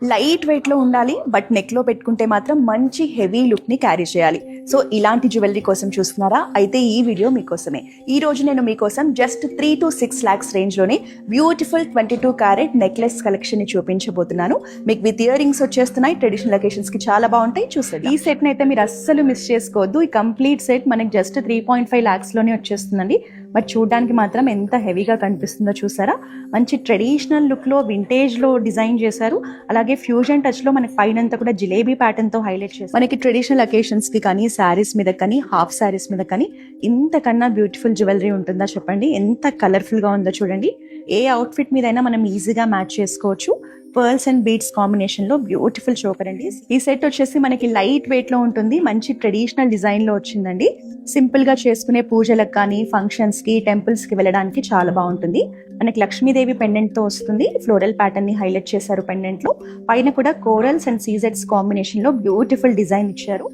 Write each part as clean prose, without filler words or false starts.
Light weight లో ఉండాలి, but neck లో పెట్టుకుంటే మాత్రం మంచి హెవీ లుక్ ని క్యారీ చేయాలి. సో ఇలాంటి జ్యువెలరీ కోసం చూస్తున్నారా? అయితే ఈ వీడియో మీకోసమే. ఈ రోజు నేను మీకోసం జస్ట్ 3 to 6 lakhs రేంజ్ లోనే బ్యూటిఫుల్ 22 క్యారెట్ నెక్లెస్ కలెక్షన్ ని చూపించబోతున్నాను. మీకు విత్ ఇయర్ రింగ్స్ వచ్చేస్తున్నాయి. ట్రెడిషనల్ అకేషన్స్ కి చాలా బాగుంటాయి. చూసేది ఈ సెట్ ని అయితే మీరు అస్సలు మిస్ చేసుకోవద్దు. ఈ కంప్లీట్ సెట్ మనకి జస్ట్ 3.5 lakhs లోనే వచ్చేస్తుందండి. బట్ చూడడానికి మాత్రం ఎంత హెవీగా కనిపిస్తుందో చూసారా? మంచి ట్రెడిషనల్ లుక్ లో వింటేజ్ లో డిజైన్ చేశారు. అలాగే ఫ్యూజన్ టచ్ లో మనకి పైన అంతా కూడా జిలేబీ ప్యాటర్న్ తో హైలైట్ చేశారు. మనకి ట్రెడిషనల్ అకేషన్స్ కి కానీ శారీస్ మీద కానీ హాఫ్ శారీస్ మీద కానీ ఇంతకన్నా బ్యూటిఫుల్ జ్యువెలరీ ఉంటుందా చెప్పండి? ఎంత కలర్ఫుల్ గా ఉందో చూడండి. ఏ అవుట్ఫిట్ మీదైనా మనం ఈజీగా మ్యాచ్ చేసుకోవచ్చు. పర్ల్స్ అండ్ బీడ్స్ కాంబినేషన్ లో బ్యూటిఫుల్ చోకర్ అండి. ఈ సెట్ వచ్చేసి మనకి లైట్ వెయిట్ లో ఉంటుంది. మంచి ట్రెడిషనల్ డిజైన్ లో వచ్చిందండి. సింపుల్ గా చేసుకునే పూజలకు కానీ ఫంక్షన్స్ కి టెంపుల్స్ కి వెళ్ళడానికి చాలా బాగుంటుంది. మనకి లక్ష్మీదేవి పెండెంట్ తో వస్తుంది. ఫ్లోరల్ ప్యాటర్న్ ని హైలైట్ చేశారు పెండెంట్ లో. పైన కూడా కోరల్స్ అండ్ సీజెడ్స్ కాంబినేషన్ లో బ్యూటిఫుల్ డిజైన్ ఇచ్చారు.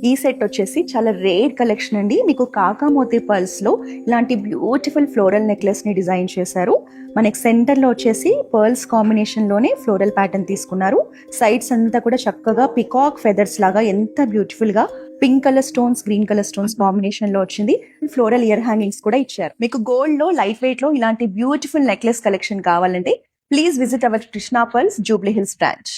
ఈ సెట్ వచ్చేసి చాలా రేర్ కలెక్షన్ అండి. మీకు కాకామోతి పర్ల్స్ లో ఇలాంటి బ్యూటిఫుల్ ఫ్లోరల్ నెక్లెస్ ని డిజైన్ చేశారు. మనకి సెంటర్ లో వచ్చేసి పర్ల్స్ కాంబినేషన్ లోనే ఫ్లోరల్ ప్యాటర్న్ తీసుకున్నారు. సైడ్స్ అంతా కూడా చక్కగా పికాక్ ఫెదర్స్ లాగా ఎంత బ్యూటిఫుల్ గా pink colour stones, green colour stones combination లో వచ్చింది. ఫ్లోరల్ ఇయర్ హ్యాంగింగ్స్ కూడా ఇచ్చారు. మీకు గోల్డ్ లో లైట్ వెయిట్ లో ఇలాంటి బ్యూటిఫుల్ నెక్లెస్ కలెక్షన్ కావాలంటే please visit our Krishna pearls Jubilee hills branch.